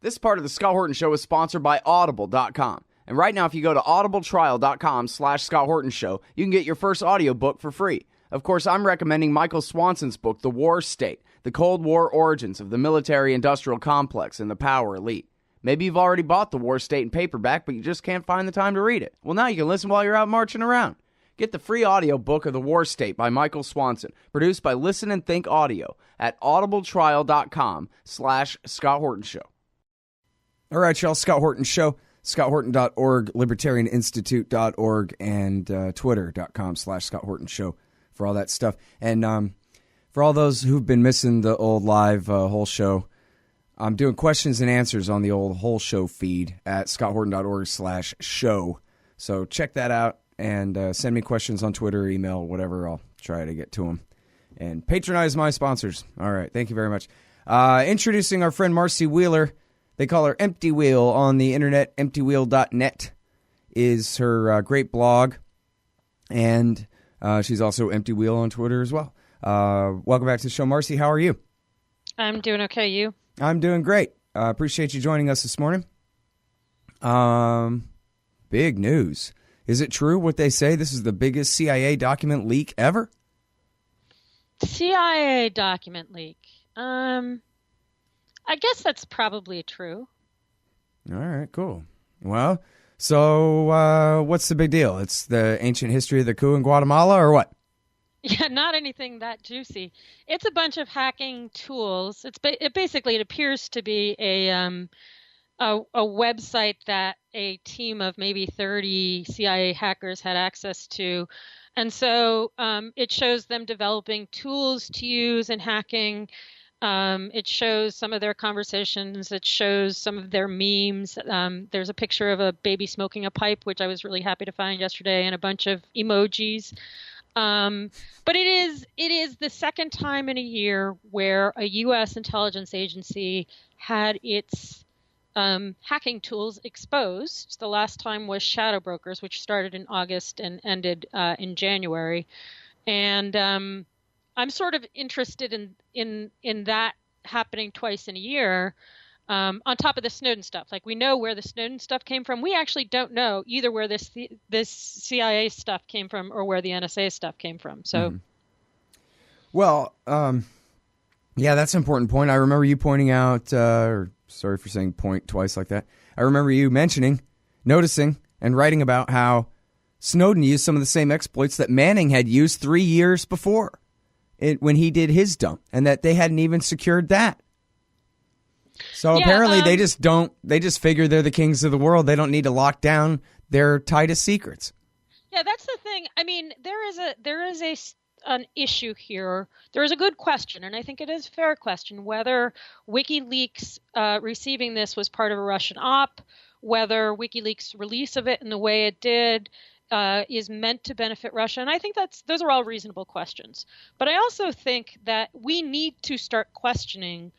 This part of the Scott Horton Show is sponsored by Audible.com. And right now, if you go to audibletrial.com/Scott Horton Show, you can get your first audiobook for free. Of course, I'm recommending Michael Swanson's book, The War State, The Cold War Origins of the Military-Industrial Complex and the Power Elite. Maybe you've already bought The War State in paperback, but you just can't find the time to read it. Well, now you can listen while you're out marching around. Get the free audiobook of The War State by Michael Swanson, produced by Listen and Think Audio at audibletrial.com/Scott Horton Show. All right, y'all, Scott Horton Show, scotthorton.org, libertarianinstitute.org, and twitter.com/Scott Horton Show for all that stuff. And for all those who've been missing the old live whole show, I'm doing questions and answers on the old whole show feed at scotthorton.org/show. So check that out and send me questions on Twitter, email, whatever. I'll try to get to them. And patronize my sponsors. All right, thank you very much. Introducing our friend Marcy Wheeler. They call her Empty Wheel on the internet. Emptywheel.net is her great blog. And she's also Empty Wheel on Twitter as well. Welcome back to the show, Marcy. How are you? I'm doing okay. You? I'm doing great. Appreciate you joining us this morning. Big news. Is it true what they say? This is the biggest CIA document leak ever? CIA document leak. I guess that's probably true. All right, cool. Well, so what's the big deal? It's the ancient history of the coup in Guatemala, or what? Yeah, not anything that juicy. It's a bunch of hacking tools. It basically appears to be a website that a team of maybe 30 CIA hackers had access to. And so it shows them developing tools to use in hacking. It shows some of their conversations. It shows some of their memes. There's a picture of a baby smoking a pipe, which I was really happy to find yesterday, and a bunch of emojis. But it is the second time in a year where a U.S. intelligence agency had its hacking tools exposed. The last time was shadow brokers, which started in August and ended in January. And I'm sort of interested in that happening twice in a year, on top of the Snowden stuff. Like, we know where the Snowden stuff came from. We actually don't know either where this CIA stuff came from or where the NSA stuff came from. So, Well, yeah, that's an important point. I remember you pointing out, or sorry for saying point twice like that. I remember you noticing, and writing about how Snowden used some of the same exploits that Manning had used 3 years before when he did his dump, and that they hadn't even secured that. So apparently they just figure they're the kings of the world. They don't need to lock down their tightest secrets. Yeah, that's the thing. I mean, there is an issue here. There is a good question, and I think it is a fair question, whether WikiLeaks receiving this was part of a Russian op, whether WikiLeaks' release of it in the way it did is meant to benefit Russia. And I think those are all reasonable questions. But I also think that we need to start questioning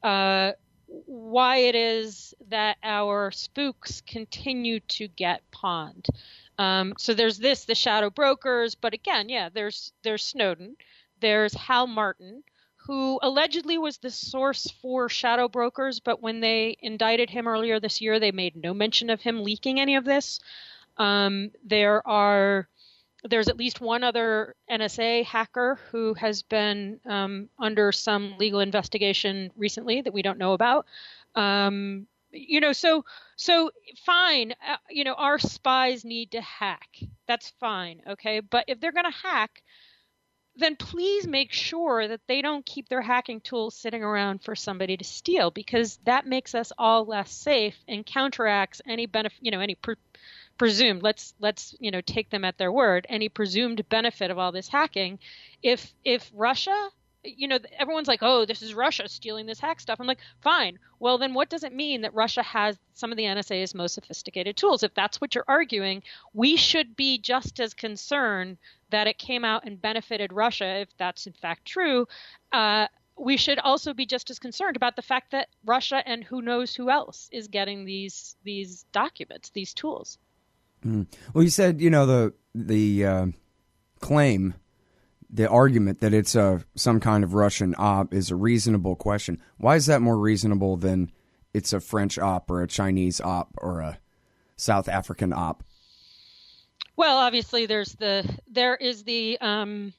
why it is that our spooks continue to get pawned. So there's the shadow brokers, but again, yeah, there's Snowden, there's Hal Martin, who allegedly was the source for shadow brokers, but when they indicted him earlier this year, they made no mention of him leaking any of this. There's at least one other NSA hacker who has been under some legal investigation recently that we don't know about. So fine. Our spies need to hack. That's fine. Okay. But if they're going to hack, then please make sure that they don't keep their hacking tools sitting around for somebody to steal, because that makes us all less safe and counteracts any benefit, any presumed, let's take them at their word, any presumed benefit of all this hacking. If Russia, everyone's like, oh, this is Russia stealing this hack stuff. I'm like, fine. Well, then what does it mean that Russia has some of the NSA's most sophisticated tools? If that's what you're arguing, we should be just as concerned that it came out and benefited Russia, if that's in fact true. We should also be just as concerned about the fact that Russia and who knows who else is getting these documents, these tools. Well, you said, the claim, the argument that it's some kind of Russian op is a reasonable question. Why is that more reasonable than it's a French op or a Chinese op or a South African op? Well, obviously, there is the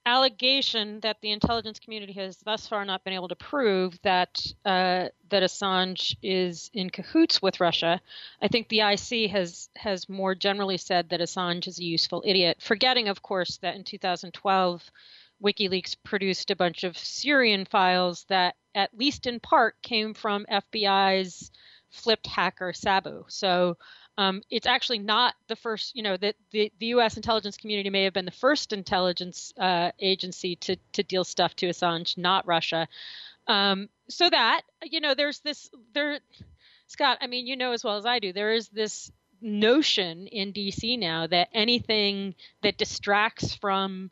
allegation that the intelligence community has thus far not been able to prove that Assange is in cahoots with Russia. I think the IC has more generally said that Assange is a useful idiot, forgetting, of course, that in 2012, WikiLeaks produced a bunch of Syrian files that, at least in part, came from FBI's flipped hacker Sabu. So it's actually not the first, that the U.S. intelligence community may have been the first intelligence agency to deal stuff to Assange, not Russia. So that, there's Scott, I mean, as well as I do, there is this notion in D.C. now that anything that distracts from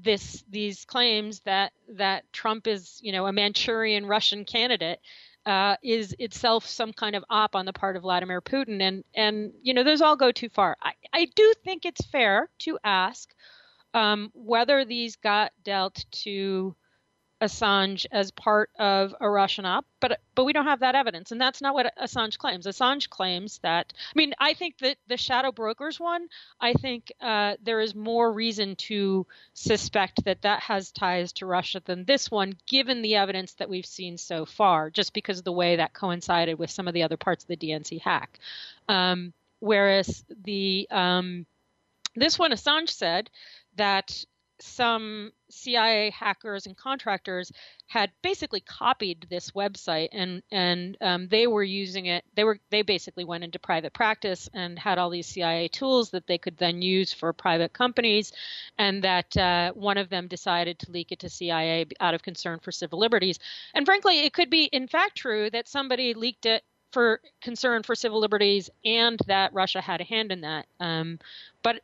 these claims that Trump is, a Manchurian Russian candidate is itself some kind of op on the part of Vladimir Putin. And those all go too far. I do think it's fair to ask whether these got dealt to Assange as part of a Russian op, but we don't have that evidence. And that's not what Assange claims. Assange claims that, I think that the shadow brokers one, I think there is more reason to suspect that has ties to Russia than this one, given the evidence that we've seen so far, just because of the way that coincided with some of the other parts of the DNC hack. Whereas this one, Assange said that some CIA hackers and contractors had basically copied this website and they were using it. They basically went into private practice and had all these CIA tools that they could then use for private companies, and that one of them decided to leak it to CIA out of concern for civil liberties. And frankly, it could be in fact true that somebody leaked it for concern for civil liberties and that Russia had a hand in that. But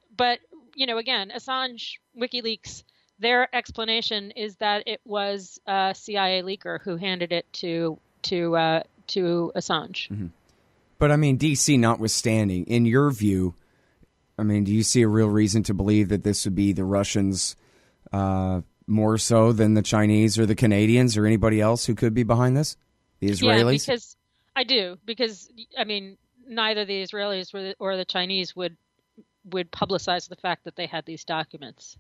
again, Assange, WikiLeaks, their explanation is that it was a CIA leaker who handed it to Assange. Mm-hmm. But DC notwithstanding, in your view, do you see a real reason to believe that this would be the Russians more so than the Chinese or the Canadians or anybody else who could be behind this? The Israelis? Yeah, because I do. Because neither the Israelis or the Chinese would publicize the fact that they had these documents.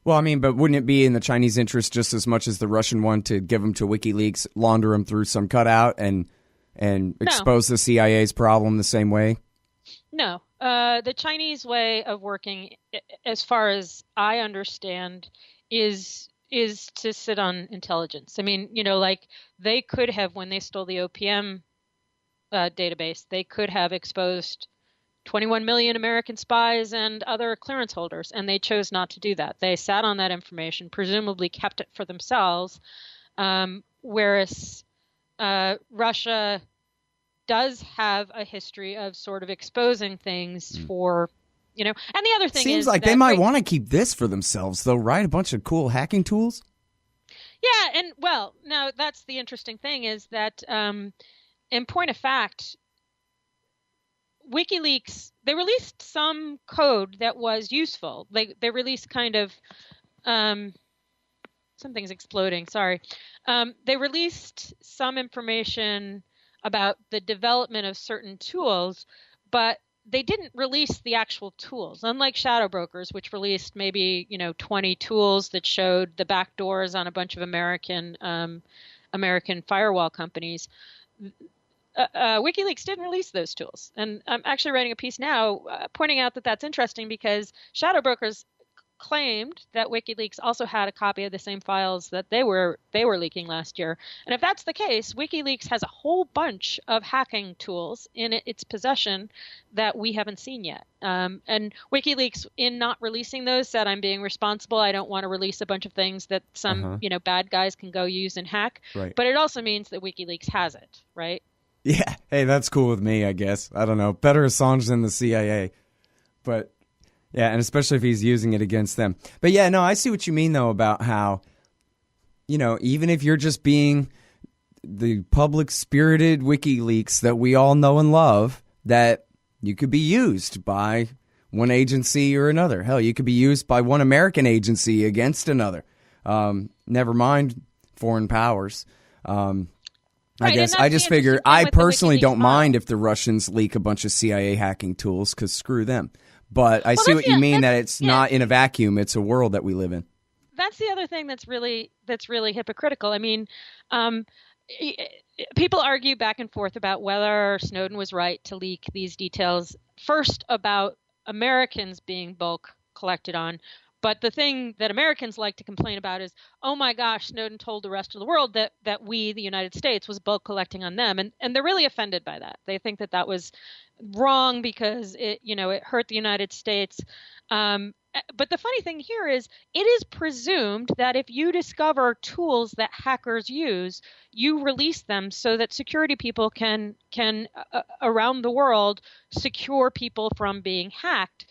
Well, but wouldn't it be in the Chinese interest just as much as the Russian one to give them to WikiLeaks, launder them through some cutout, and expose the CIA's problem the same way? No. The Chinese way of working, as far as I understand, is to sit on intelligence. They could have, when they stole the OPM database, they could have exposed 21 million American spies and other clearance holders, and they chose not to do that. They sat on that information, presumably kept it for themselves, whereas Russia does have a history of sort of exposing things for, and the other thing seems like they might want to keep this for themselves, though, right? A bunch of cool hacking tools? Yeah, and, well, now that's the interesting thing is that, in point of fact, WikiLeaks, they released some code that was useful. They released kind of something's exploding. Sorry. They released some information about the development of certain tools, but they didn't release the actual tools. Unlike shadow brokers, which released maybe 20 tools that showed the back doors on a bunch of American firewall companies. WikiLeaks didn't release those tools. And I'm actually writing a piece now pointing out that that's interesting because shadow brokers claimed that WikiLeaks also had a copy of the same files that they were leaking last year. And if that's the case, WikiLeaks has a whole bunch of hacking tools in its possession that we haven't seen yet. And WikiLeaks, in not releasing those, said, I'm being responsible. I don't want to release a bunch of things that some bad guys can go use and hack. Right. But it also means that WikiLeaks has it, right? Yeah. Hey, that's cool with me, I guess. I don't know. Better Assange than the CIA. But, yeah, and especially if he's using it against them. But, yeah, no, I see what you mean, though, about how, even if you're just being the public-spirited WikiLeaks that we all know and love, that you could be used by one agency or another. Hell, you could be used by one American agency against another. Never mind foreign powers. Right, I just figure thing I with the personally WikiLeaks don't file. mind if the Russians leak a bunch of CIA hacking tools, because screw them. But I Well, see what you mean, that it's yeah. not in a vacuum. It's a world that we live in. That's the other thing that's really hypocritical. I mean, people argue back and forth about whether Snowden was right to leak these details, first about Americans being bulk collected on. But the thing that Americans like to complain about is, oh my gosh, Snowden told the rest of the world that we, the United States, was bulk collecting on them. And they're really offended by that. They think that was wrong because it hurt the United States. But the funny thing here is, it is presumed that if you discover tools that hackers use, you release them so that security people can around the world secure people from being hacked.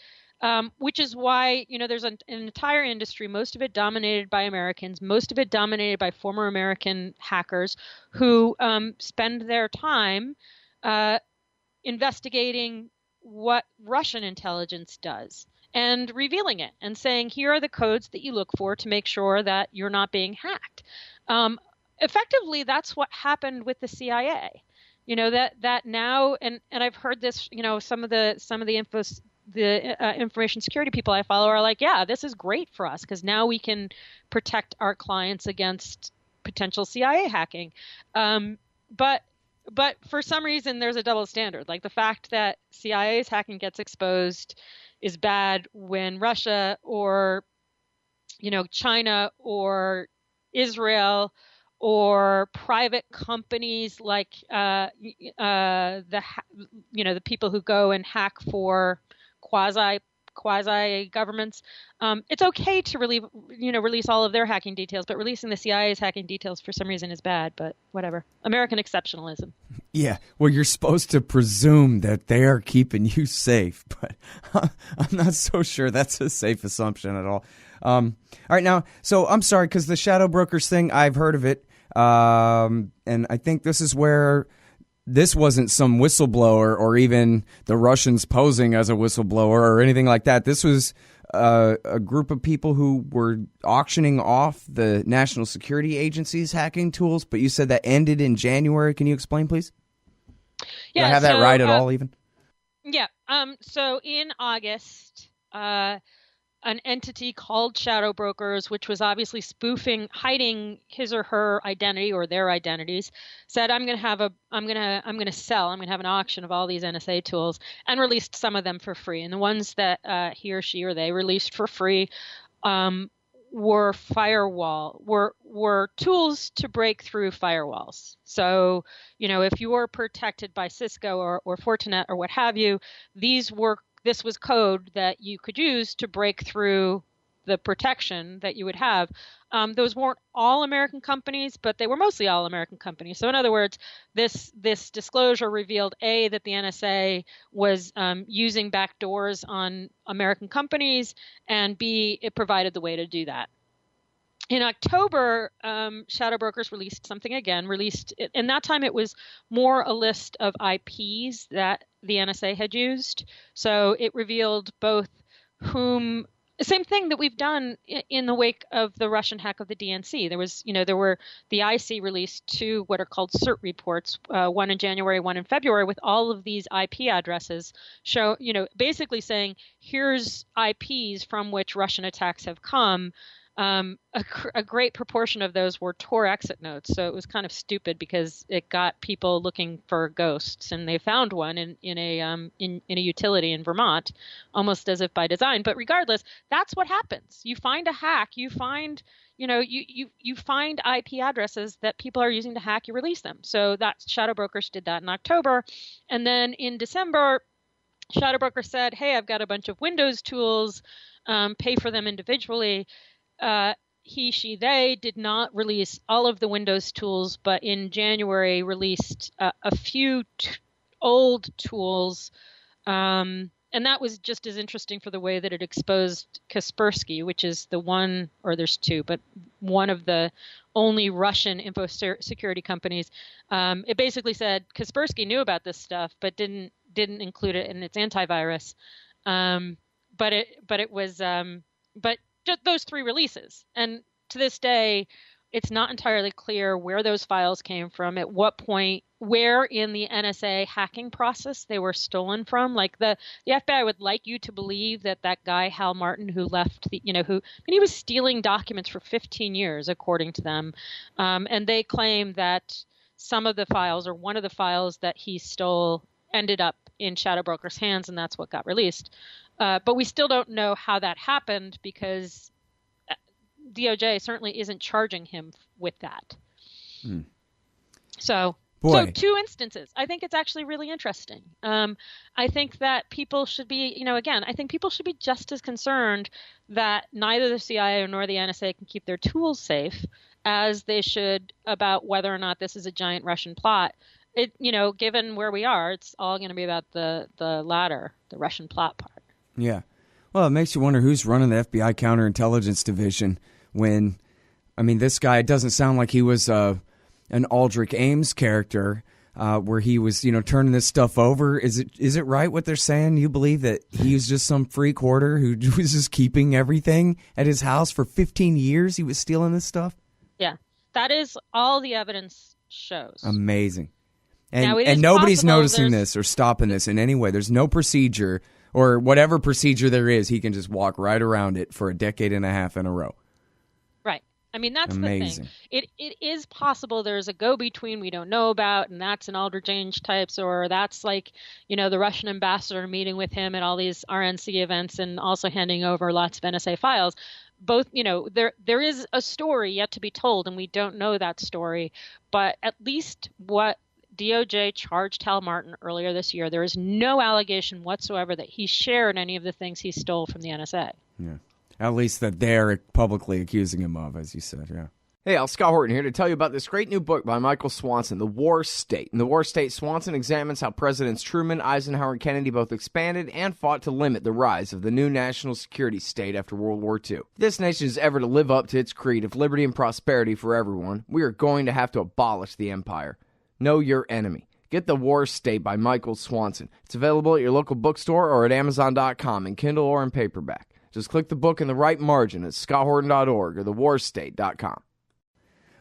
Which is why, there's an entire industry, most of it dominated by Americans, most of it dominated by former American hackers who spend their time investigating what Russian intelligence does and revealing it and saying, here are the codes that you look for to make sure that you're not being hacked. Effectively, that's what happened with the CIA. That now, and I've heard this, some of the information security people I follow are like, yeah, this is great for us because now we can protect our clients against potential CIA hacking. But for some reason, there's a double standard. Like, the fact that CIA's hacking gets exposed is bad when Russia or, China or Israel or private companies like the people who go and hack for quasi governments. It's okay to really, release all of their hacking details, but releasing the CIA's hacking details for some reason is bad. But whatever. American exceptionalism. Yeah. Well, you're supposed to presume that they are keeping you safe, but I'm not so sure that's a safe assumption at all. All right, now, so I'm sorry, because the shadow brokers thing, I've heard of it, and I think this is where this wasn't some whistleblower or even the Russians posing as a whistleblower or anything like that. This was a group of people who were auctioning off the National Security Agency's hacking tools, but you said that ended in January. Can you explain, please? Yeah, do I have that right at all, even? Yeah. So in August, an entity called Shadow Brokers, which was obviously hiding his or her identity or their identities, said, I'm going to have an auction of all these NSA tools, and released some of them for free. And the ones that he or she or they released for free were tools to break through firewalls. So, if you were protected by Cisco or Fortinet or what have you, this was code that you could use to break through the protection that you would have. Those weren't all American companies, but they were mostly all American companies. So in other words, this disclosure revealed, A, that the NSA was using backdoors on American companies, and B, it provided the way to do that. In October, Shadow Brokers released something again, and that time it was more a list of IPs that the NSA had used. So it revealed both same thing that we've done in the wake of the Russian hack of the DNC. The IC released two what are called CERT reports, one in January, one in February, with all of these IP addresses, basically saying, here's IPs from which Russian attacks have come. A great proportion of those were Tor exit notes, so it was kind of stupid because it got people looking for ghosts, and they found one in a utility in Vermont, almost as if by design. But regardless, that's what happens. You find a hack, you find you find IP addresses that people are using to hack, you release them. So that Shadow Brokers did that in October, and then in December, Shadow Broker said, "Hey, I've got a bunch of Windows tools. Pay for them individually." He, she, they did not release all of the Windows tools, but in January released a few old tools. And that was just as interesting for the way that it exposed Kaspersky, which is the one, or there's two, but one of the only Russian info security companies. It basically said Kaspersky knew about this stuff, but didn't include it in its antivirus. But just those three releases. And to this day, It's not entirely clear where those files came from, at what point, where in the NSA hacking process they were stolen from. Like the FBI would like you to believe that that guy, Hal Martin, who left the, he was stealing documents for 15 years, according to them. And they claim that some of the files, or one of the files that he stole, ended up in shadow brokers' hands, and that's what got released. But we still don't know how that happened, because DOJ certainly isn't charging him with that. So two instances. I think it's actually really interesting. I think that people should be, I think people should be just as concerned that neither the CIA nor the NSA can keep their tools safe as they should about whether or not this is a giant Russian plot. Given where we are, it's all going to be about the latter, the Russian plot part. Yeah. Well, it makes you wonder who's running the FBI counterintelligence division when, this guy, it doesn't sound like he was an Aldrich Ames character where he was, turning this stuff over. Is it right what they're saying? You believe that he was just some freak hoarder who was just keeping everything at his house for 15 years? He was stealing this stuff? Yeah. That is all the evidence shows. Amazing. And nobody's noticing this or stopping this in any way. There's no procedure, or whatever procedure there is, he can just walk right around it for a decade and a half in a row. Right. That's amazing. The thing. It is possible there's a go-between we don't know about, and that's an Aldrich Ames types, or that's like, the Russian ambassador meeting with him at all these RNC events and also handing over lots of NSA files. Both, there is a story yet to be told, and we don't know that story, but at least what DOJ charged Hal Martin earlier this year, there is no allegation whatsoever that he shared any of the things he stole from the NSA. Yeah. At least that they're publicly accusing him of, as you said, yeah. Hey, Scott Horton here to tell you about this great new book by Michael Swanson, The War State. In The War State, Swanson examines how Presidents Truman, Eisenhower, and Kennedy both expanded and fought to limit the rise of the new national security state after World War II. If this nation is ever to live up to its creed of liberty and prosperity for everyone, we are going to have to abolish the empire. Know your enemy. Get The War State by Michael Swanson. It's available at your local bookstore or at Amazon.com in Kindle or in paperback. Just click the book in the right margin at scotthorton.org or thewarstate.com.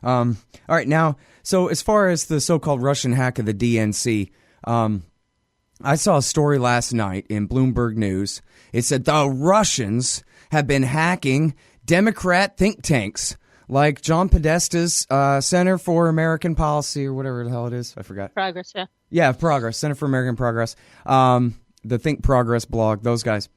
All right, now, so as far as the so-called Russian hack of the DNC, I saw a story last night in Bloomberg News. It said the Russians have been hacking Democrat think tanks like John Podesta's Center for American Policy, or whatever the hell it is. I forgot. Progress, yeah. Yeah, Progress, Center for American Progress. The Think Progress blog, those guys.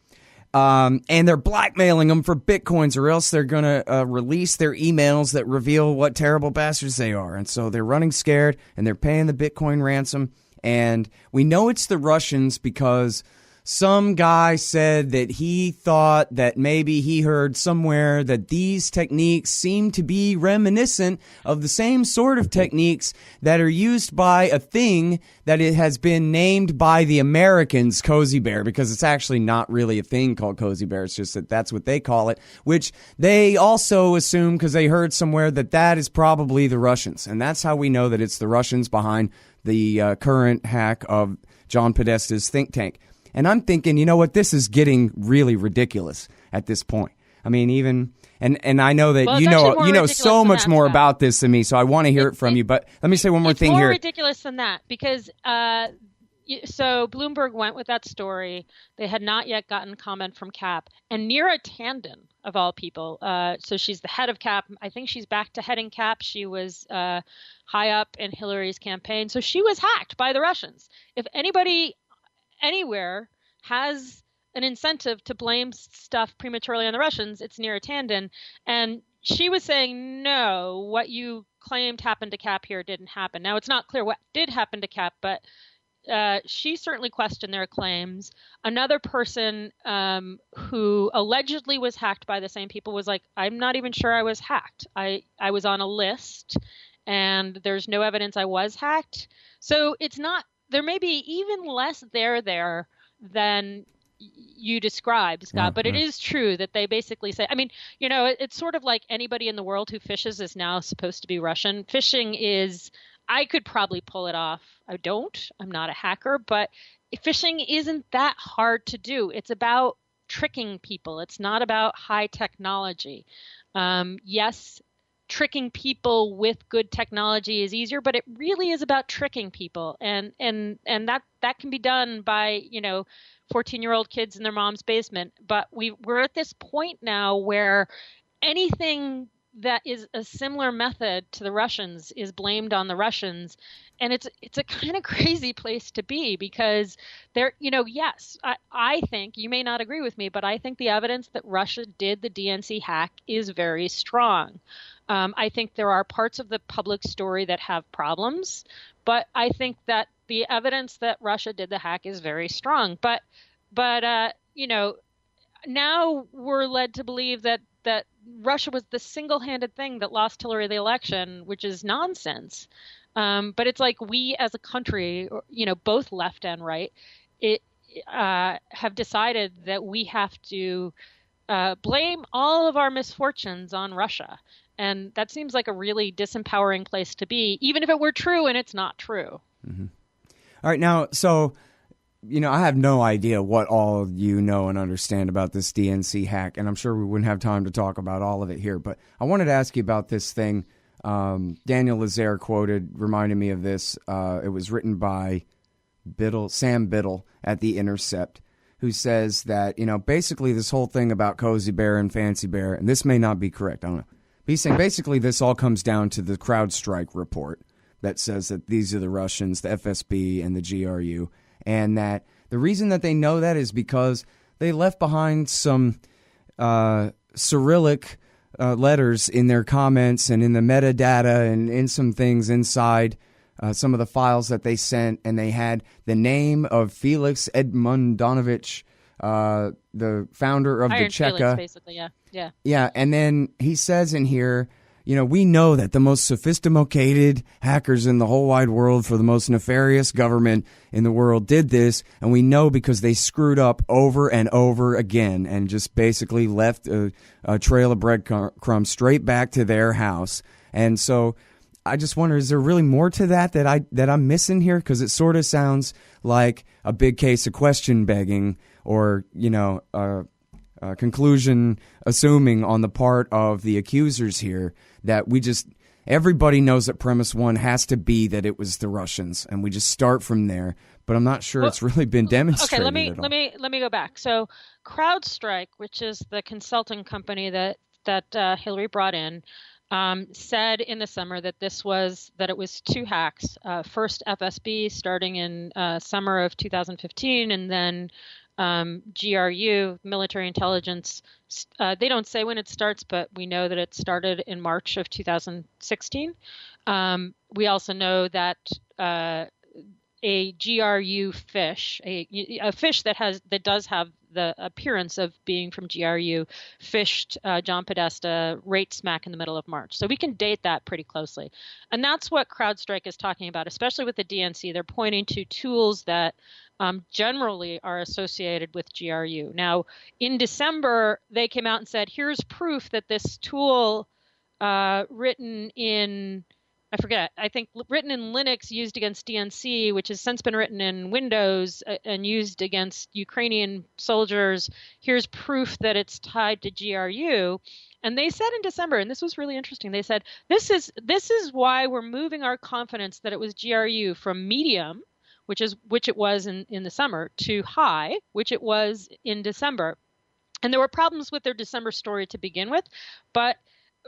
And they're blackmailing them for bitcoins, or else they're going to release their emails that reveal what terrible bastards they are. And so they're running scared, and they're paying the Bitcoin ransom. And we know it's the Russians because some guy said that he thought that maybe he heard somewhere that these techniques seem to be reminiscent of the same sort of techniques that are used by a thing that it has been named by the Americans Cozy Bear, because it's actually not really a thing called Cozy Bear. It's just that that's what they call it, which they also assume because they heard somewhere that that is probably the Russians. And that's how we know that it's the Russians behind the current hack of John Podesta's think tank. And I'm thinking, you know what, this is getting really ridiculous at this point. I mean, even, and I know that you know so much more about this than me, so I want to hear it from you. But let me say one more thing here. It's more ridiculous than that, because so Bloomberg went with that story. They had not yet gotten comment from CAP. And Neera Tanden, of all people, so she's the head of CAP. I think she's back to heading CAP. She was high up in Hillary's campaign. So she was hacked by the Russians. If anybody anywhere has an incentive to blame stuff prematurely on the Russians, it's Neera Tanden. And she was saying, no, what you claimed happened to CAP here didn't happen. Now, it's not clear what did happen to CAP, but she certainly questioned their claims. Another person who allegedly was hacked by the same people was like, I'm not even sure I was hacked. I was on a list, and there's no evidence I was hacked. So it's not, there may be even less there than you described, Scott, but it is true that they basically say, I mean, you know, it's sort of like anybody in the world who fishes is now supposed to be Russian. Phishing is, I could probably pull it off. I'm not a hacker, but phishing isn't that hard to do. It's about tricking people. It's not about high technology. Yes, tricking people with good technology is easier, but it really is about tricking people, and that can be done by 14-year-old kids in their mom's basement. But we're at this point now where anything that is a similar method to the Russians is blamed on the Russians. And it's a kind of crazy place to be, because yes, I think you may not agree with me, but I think the evidence that Russia did the DNC hack is very strong. I think there are parts of the public story that have problems, but I think that the evidence that Russia did the hack is very strong. But now we're led to believe that Russia was the single-handed thing that lost Hillary the election, which is nonsense. But it's like we as a country, both left and right, have decided that we have to blame all of our misfortunes on Russia. And that seems like a really disempowering place to be, even if it were true, and it's not true. Mm-hmm. All right, now, so I have no idea what all you know and understand about this DNC hack, and I'm sure we wouldn't have time to talk about all of it here. But I wanted to ask you about this thing. Daniel Lazare reminded me of this. It was written by Sam Biddle at The Intercept, who says that, basically this whole thing about Cozy Bear and Fancy Bear, and this may not be correct, I don't know. But he's saying basically this all comes down to the CrowdStrike report that says that these are the Russians, the FSB, and the GRU. And that the reason that they know that is because they left behind some Cyrillic letters in their comments and in the metadata and in some things inside some of the files that they sent. And they had the name of Felix Edmundonovich, the founder of Iron the Cheka. Felix, basically, yeah. Yeah. Yeah. And then he says in here, we know that the most sophisticated hackers in the whole wide world for the most nefarious government in the world did this. And we know because they screwed up over and over again and just basically left a trail of breadcrumbs straight back to their house. And so I just wonder, is there really more to that I'm missing here? Because it sort of sounds like a big case of question begging or, conclusion assuming on the part of the accusers here that everybody knows that premise one has to be that it was the Russians, and we just start from there. But I'm not sure it's really been demonstrated. Okay, let me go back. So CrowdStrike, which is the consulting company that Hillary brought in, said in the summer that it was two hacks. First FSB starting in summer of 2015, and then GRU, military intelligence. They don't say when it starts, but we know that it started in March of 2016. We also know that a GRU fish, a fish that does have the appearance of being from GRU, fished John Podesta right smack in the middle of March. So we can date that pretty closely. And that's what CrowdStrike is talking about, especially with the DNC. They're pointing to tools that generally are associated with GRU. Now, in December, they came out and said, here's proof that this tool written in Linux used against DNC, which has since been written in Windows and used against Ukrainian soldiers. Here's proof that it's tied to GRU. And they said in December, and this was really interesting, they said, this is why we're moving our confidence that it was GRU from medium, which it was in the summer, to high, which it was in December. And there were problems with their December story to begin with, but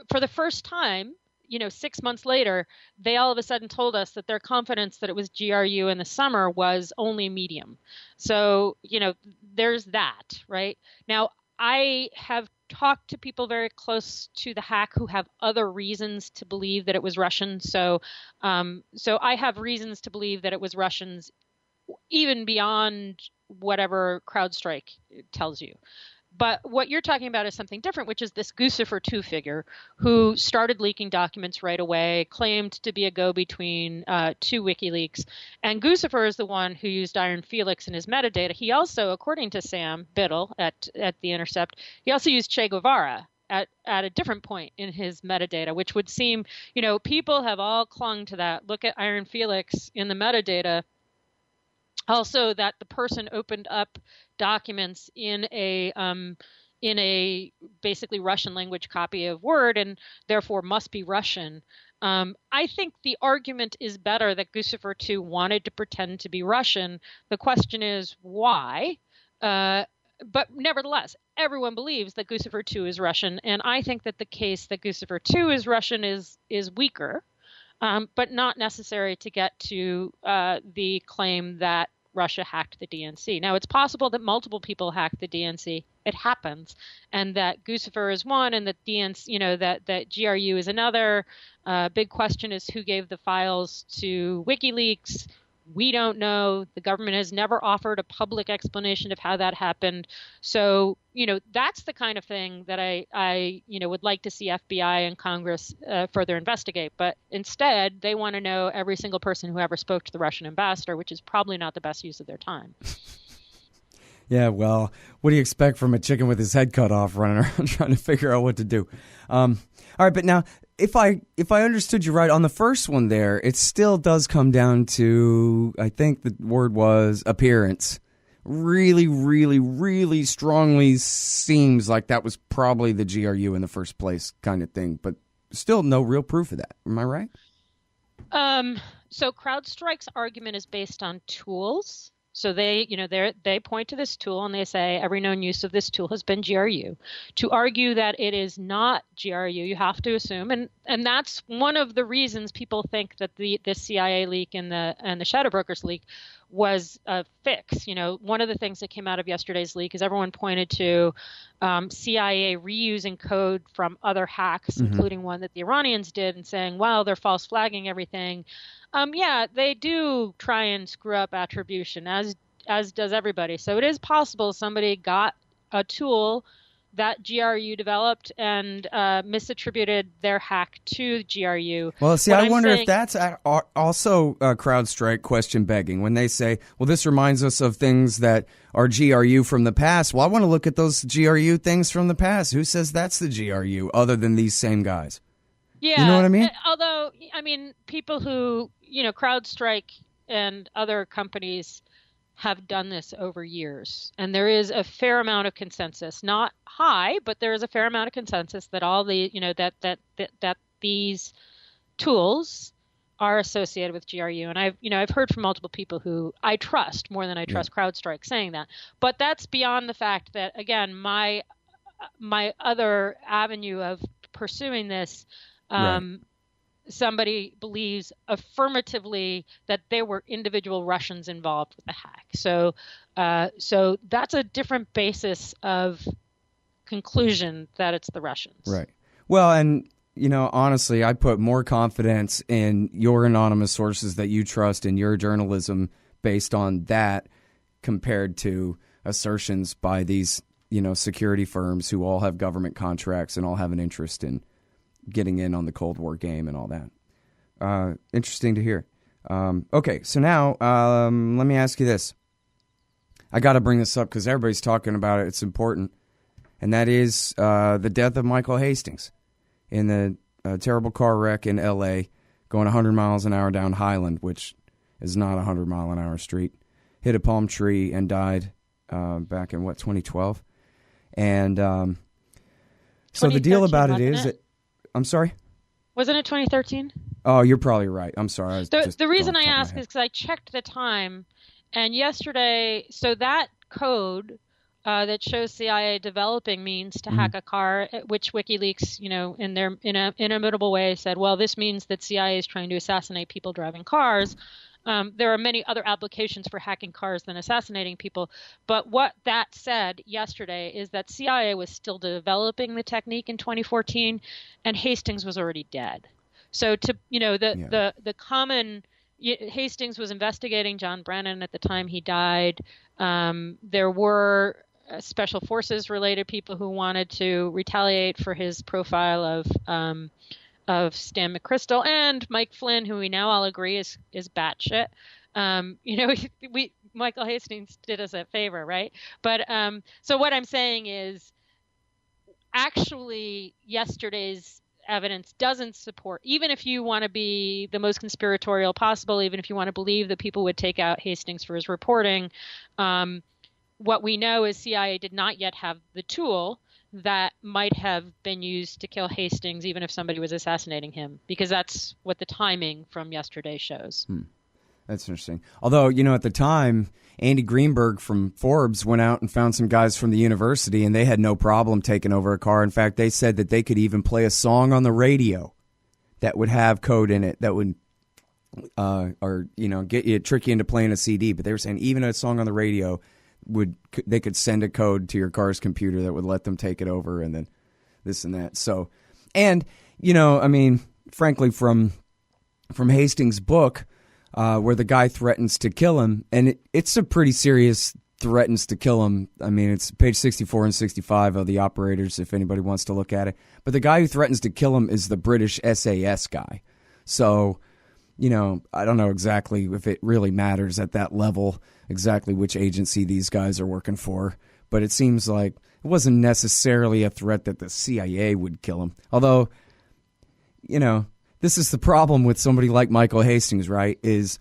for the first time, 6 months later, they all of a sudden told us that their confidence that it was GRU in the summer was only medium. So, there's that, right? Now, I have talked to people very close to the hack who have other reasons to believe that it was Russian. So I have reasons to believe that it was Russians even beyond whatever CrowdStrike tells you. But what you're talking about is something different, which is this Guccifer 2 figure who started leaking documents right away, claimed to be a go-between to WikiLeaks. And Guccifer is the one who used Iron Felix in his metadata. He also, according to Sam Biddle at The Intercept, he also used Che Guevara at a different point in his metadata, which would seem, people have all clung to that. Look at Iron Felix in the metadata. Also, that the person opened up documents in in a basically Russian language copy of Word and therefore must be Russian. I think the argument is better that Guccifer 2 wanted to pretend to be Russian. The question is why? But nevertheless, everyone believes that Guccifer 2 is Russian, and I think that the case that Guccifer 2 is Russian is weaker, but not necessary to get to the claim that Russia hacked the DNC. Now, it's possible that multiple people hacked the DNC. It happens, and that Guccifer is one, and that DNC, that GRU is another. Big question is who gave the files to WikiLeaks. We don't know. The government has never offered a public explanation of how that happened. So, that's the kind of thing that I would like to see FBI and Congress further investigate. But instead, they want to know every single person who ever spoke to the Russian ambassador, which is probably not the best use of their time. Yeah, well, what do you expect from a chicken with his head cut off running around trying to figure out what to do? All right, but now, if I understood you right on the first one there, it still does come down to, I think the word was appearance. Really, really, really strongly seems like that was probably the GRU in the first place kind of thing, but still no real proof of that. Am I right? So CrowdStrike's argument is based on tools. So they point to this tool and they say every known use of this tool has been GRU. To argue that it is not GRU, you have to assume, and that's one of the reasons people think that this CIA leak and the Shadow Brokers leak was a fix. One of the things that came out of yesterday's leak is everyone pointed to CIA reusing code from other hacks, including one that the Iranians did, and saying, well, they're false flagging everything. Yeah, they do try and screw up attribution, as does everybody. So it is possible somebody got a tool that GRU developed and misattributed their hack to GRU. Well, see, I wonder if that's also CrowdStrike question begging when they say, well, this reminds us of things that are GRU from the past. Well, I want to look at those GRU things from the past. Who says that's the GRU other than these same guys? Yeah. You know what I mean? Although, people who, CrowdStrike and other companies have done this over years. And there is a fair amount of consensus, not high, but there is a fair amount of consensus that all the, that these tools are associated with GRU. And I've heard from multiple people who I trust more than I trust CrowdStrike saying that. But that's beyond the fact that, again, my other avenue of pursuing this, somebody believes affirmatively that there were individual Russians involved with the hack. So that's a different basis of conclusion that it's the Russians. Right. Well, and, honestly, I put more confidence in your anonymous sources that you trust in your journalism based on that compared to assertions by these, security firms who all have government contracts and all have an interest in getting in on the Cold War game and all that. Interesting to hear. Okay, so now let me ask you this. I got to bring this up because everybody's talking about it. It's important. And that is the death of Michael Hastings in the terrible car wreck in L.A. going 100 miles an hour down Highland, which is not a 100-mile-an-hour street. Hit a palm tree and died back in, 2012? And so the deal about it is that... I'm sorry? Wasn't it 2013? Oh, you're probably right. I'm sorry. The reason I ask is because I checked the time, and yesterday, so that code that shows CIA developing means to hack a car, which WikiLeaks, in their inimitable way said, well, this means that CIA is trying to assassinate people driving cars. There are many other applications for hacking cars than assassinating people. But what that said yesterday is that CIA was still developing the technique in 2014, and Hastings was already dead. So the common Hastings was investigating John Brennan at the time he died. There were special forces related people who wanted to retaliate for his profile of Stan McChrystal and Mike Flynn, who we now all agree is batshit. Michael Hastings did us a favor, right? But so what I'm saying is, actually, yesterday's evidence doesn't support, even if you want to be the most conspiratorial possible, even if you want to believe that people would take out Hastings for his reporting, what we know is CIA did not yet have the tool. that might have been used to kill Hastings, even if somebody was assassinating him, because that's what the timing from yesterday shows. That's interesting. Although, at the time, Andy Greenberg from Forbes went out and found some guys from the university, and they had no problem taking over a car. In fact, they said that they could even play a song on the radio that would have code in it that would, trick you into playing a CD. But they were saying even a song on the radio they could send a code to your car's computer that would let them take it over, and then this and that. So, and frankly, from Hastings' book, where the guy threatens to kill him, and it's a pretty serious threatens to kill him. I mean, it's page 64 and 65 of the Operators, if anybody wants to look at it. But the guy who threatens to kill him is the British SAS guy. So, I don't know exactly if it really matters at that level exactly which agency these guys are working for, but it seems like it wasn't necessarily a threat that the CIA would kill him. Although, this is the problem with somebody like Michael Hastings, right? Is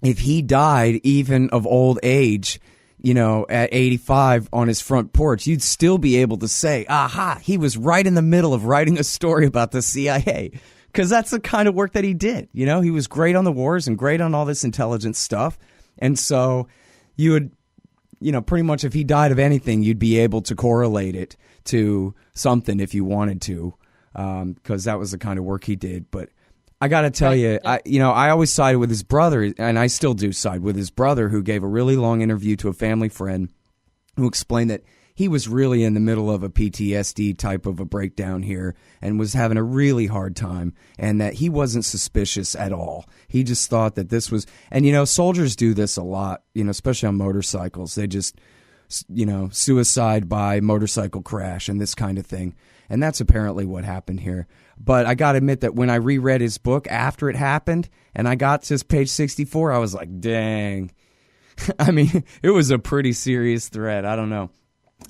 if he died even of old age, at 85 on his front porch, you'd still be able to say, aha, he was right in the middle of writing a story about the CIA. Because that's the kind of work that he did. He was great on the wars and great on all this intelligence stuff. And so you would, pretty much if he died of anything, you'd be able to correlate it to something if you wanted to, because that was the kind of work he did. But I got to tell you, I always sided with his brother, and I still do side with his brother, who gave a really long interview to a family friend who explained that he was really in the middle of a PTSD type of a breakdown here and was having a really hard time, and that he wasn't suspicious at all. He just thought that this was, and soldiers do this a lot, especially on motorcycles. They just, suicide by motorcycle crash and this kind of thing. And that's apparently what happened here. But I got to admit that when I reread his book after it happened and I got to page 64, I was like, dang. I mean, it was a pretty serious threat. I don't know.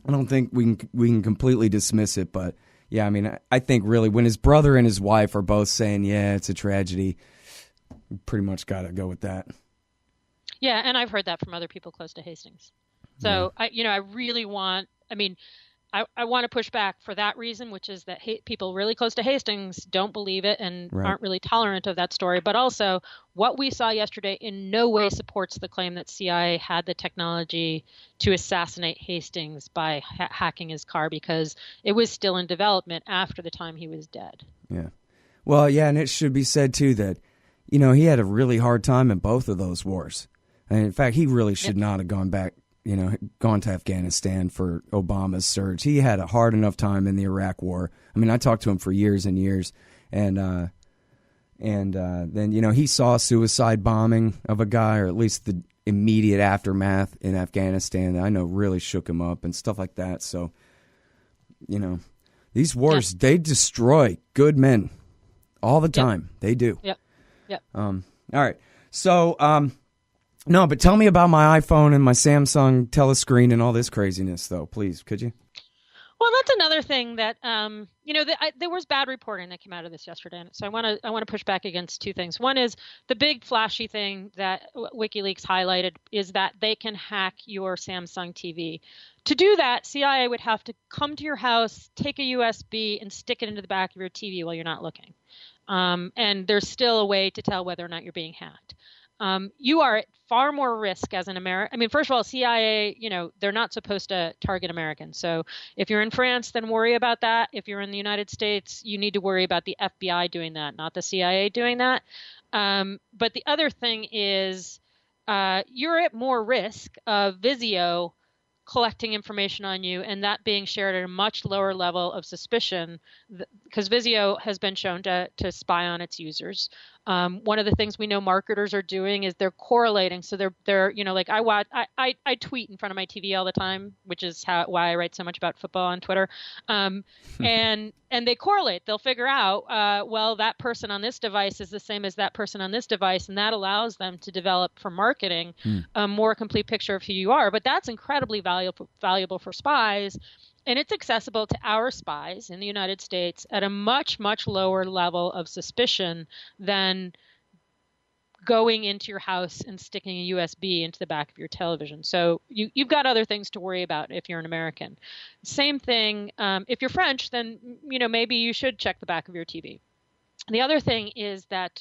I don't think we can completely dismiss it, but yeah, I mean, I think really when his brother and his wife are both saying, yeah, it's a tragedy, we pretty much got to go with that. Yeah, and I've heard that from other people close to Hastings. So, Yeah. I really want, I want to push back for that reason, which is that people really close to Hastings don't believe it and aren't really tolerant of that story. But also, what we saw yesterday in no way supports the claim that CIA had the technology to assassinate Hastings by hacking his car, because it was still in development after the time he was dead. Yeah. Well, yeah, and it should be said, too, that, he had a really hard time in both of those wars. And in fact, he really should not have gone to Afghanistan for Obama's surge. He had a hard enough time in the Iraq War. I mean, I talked to him for years and years, and then he saw a suicide bombing of a guy, or at least the immediate aftermath in Afghanistan that I know really shook him up and stuff like that. So, these wars, they destroy good men all the time. They do. Yep. All right. So, no, but tell me about my iPhone and my Samsung telescreen and all this craziness, though, please, could you? Well, that's another thing that there was bad reporting that came out of this yesterday, so I want to push back against two things. One is the big flashy thing that WikiLeaks highlighted is that they can hack your Samsung TV. To do that, CIA would have to come to your house, take a USB, and stick it into the back of your TV while you're not looking. And there's still a way to tell whether or not you're being hacked. You are at far more risk as an American. I mean, first of all, CIA, they're not supposed to target Americans. So if you're in France, then worry about that. If you're in the United States, you need to worry about the FBI doing that, not the CIA doing that. But the other thing is you're at more risk of Vizio collecting information on you and that being shared at a much lower level of suspicion, because Vizio has been shown to spy on its users. One of the things we know marketers are doing is they're correlating. So they're like I tweet in front of my TV all the time, which is why I write so much about football on Twitter. And they correlate. They'll figure out, well, that person on this device is the same as that person on this device, and that allows them to develop for marketing a more complete picture of who you are. But that's incredibly valuable for spies. And it's accessible to our spies in the United States at a much, much lower level of suspicion than going into your house and sticking a USB into the back of your television. So you've got other things to worry about if you're an American. Same thing, if you're French, then maybe you should check the back of your TV. The other thing is that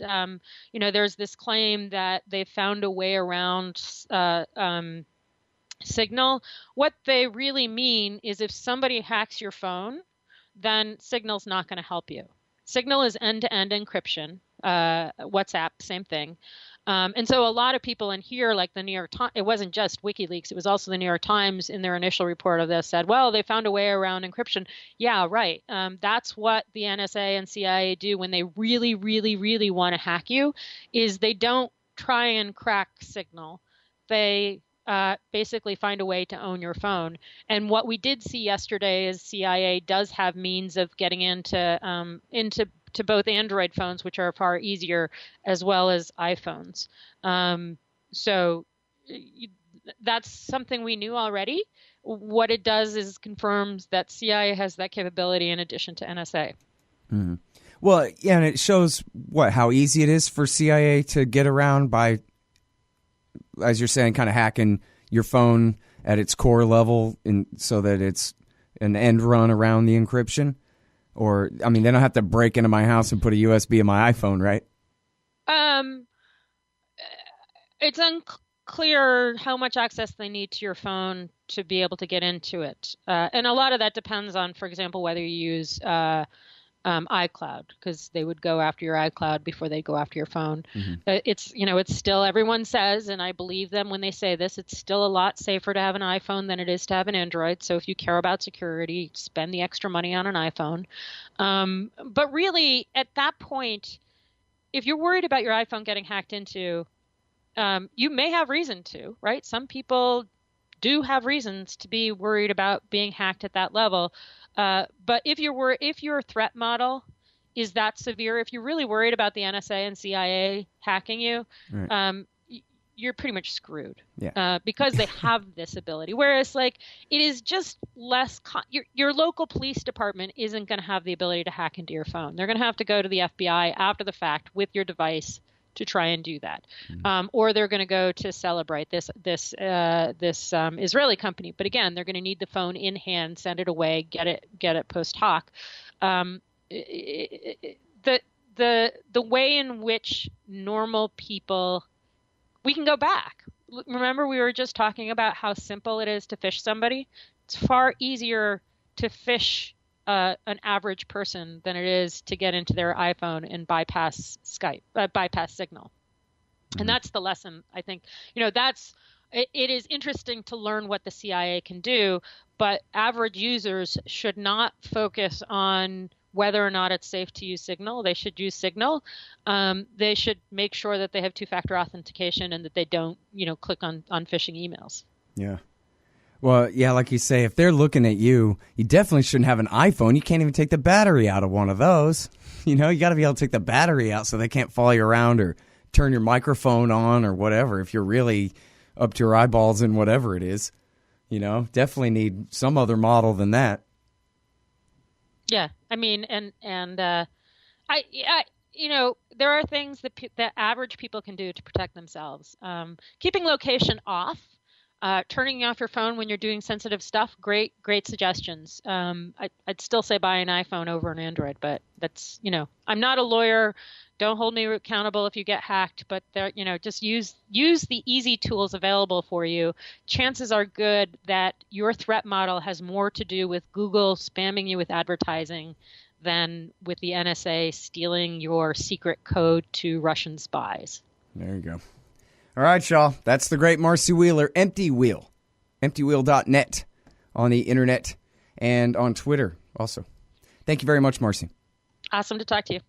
there's this claim that they found a way around Signal. What they really mean is if somebody hacks your phone, then Signal's not going to help you. Signal is end-to-end encryption. WhatsApp, same thing. And so a lot of people in here, like the New York Times, it wasn't just WikiLeaks, it was also the New York Times in their initial report of this said, well, they found a way around encryption. Yeah, right. That's what the NSA and CIA do when they really, really, really want to hack you, is they don't try and crack Signal. They basically find a way to own your phone. And what we did see yesterday is CIA does have means of getting into both Android phones, which are far easier, as well as iPhones. So that's something we knew already. What it does is confirms that CIA has that capability in addition to NSA. Mm-hmm. Well, yeah, and it shows how easy it is for CIA to get around by, as you're saying, kind of hacking your phone at its core level, so that it's an end run around the encryption. Or, I mean, they don't have to break into my house and put a USB in my iPhone, right? It's unclear how much access they need to your phone to be able to get into it. And a lot of that depends on, for example, whether you use iCloud, because they would go after your iCloud before they go after your phone. Mm-hmm. It's still, everyone says, and I believe them when they say this, it's still a lot safer to have an iPhone than it is to have an Android. So if you care about security, spend the extra money on an iPhone. But really, at that point, if you're worried about your iPhone getting hacked into, you may have reason to, right? Some people do have reasons to be worried about being hacked at that level. But if your threat model is that severe, if you're really worried about the NSA and CIA hacking you, right, you're pretty much screwed. Yeah. Because they have this ability. Whereas, like, it is just less. Your local police department isn't going to have the ability to hack into your phone. They're going to have to go to the FBI after the fact with your device to try and do that, or they're going to go to Celebrate, this Israeli company. But again, they're going to need the phone in hand, send it away, get it post hoc. The way in which normal people, we can go back. Remember, we were just talking about how simple it is to phish somebody. It's far easier to phish an average person than it is to get into their iPhone and bypass Signal. And that's the lesson, I think. It is interesting to learn what the CIA can do, but average users should not focus on whether or not it's safe to use Signal. They should use Signal. They should make sure that they have two-factor authentication and that they don't, click on phishing emails. Yeah. Well, yeah, like you say, if they're looking at you, you definitely shouldn't have an iPhone. You can't even take the battery out of one of those. You got to be able to take the battery out so they can't follow you around or turn your microphone on or whatever. If you're really up to your eyeballs in whatever it is, definitely need some other model than that. Yeah, I mean, and there are things that average people can do to protect themselves. Keeping location off. Turning off your phone when you're doing sensitive stuff, great suggestions. I'd still say buy an iPhone over an Android, but that's, I'm not a lawyer. Don't hold me accountable if you get hacked, but just use the easy tools available for you. Chances are good that your threat model has more to do with Google spamming you with advertising than with the NSA stealing your secret code to Russian spies. There you go. All right, y'all. That's the great Marcy Wheeler. Emptywheel.net on the internet and on Twitter also. Thank you very much, Marcy. Awesome to talk to you.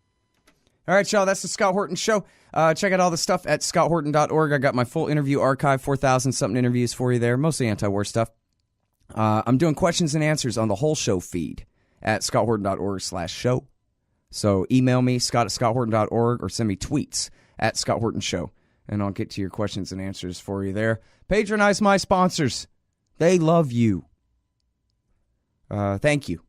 All right, y'all. That's the Scott Horton Show. Check out all the stuff at scotthorton.org. I got my full interview archive, 4,000-something interviews for you there, mostly anti-war stuff. I'm doing questions and answers on the whole show feed at scotthorton.org/show. So email me, scott@scotthorton.org, or send me tweets at Scott Horton Show. And I'll get to your questions and answers for you there. Patronize my sponsors. They love you. Thank you.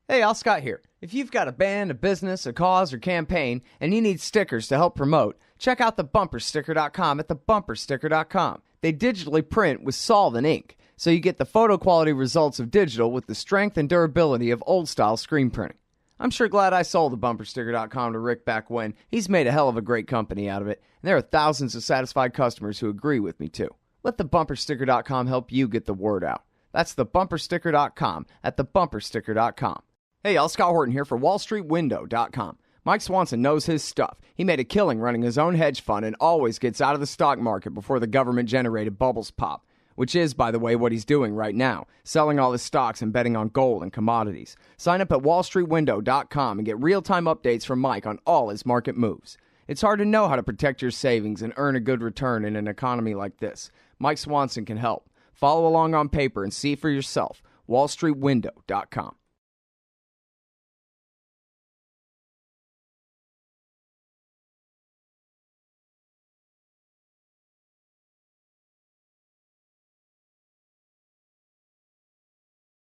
Hey, Al Scott here. If you've got a band, a business, a cause, or campaign, and you need stickers to help promote, check out thebumpersticker.com at thebumpersticker.com. They digitally print with solvent ink, so you get the photo quality results of digital with the strength and durability of old-style screen printing. I'm sure glad I sold thebumpersticker.com to Rick back when. He's made a hell of a great company out of it, and there are thousands of satisfied customers who agree with me, too. Let thebumpersticker.com help you get the word out. That's thebumpersticker.com at thebumpersticker.com. Hey y'all, Scott Horton here for WallStreetWindow.com. Mike Swanson knows his stuff. He made a killing running his own hedge fund and always gets out of the stock market before the government-generated bubbles pop, which is, by the way, what he's doing right now, selling all his stocks and betting on gold and commodities. Sign up at WallStreetWindow.com and get real-time updates from Mike on all his market moves. It's hard to know how to protect your savings and earn a good return in an economy like this. Mike Swanson can help. Follow along on paper and see for yourself. WallStreetWindow.com.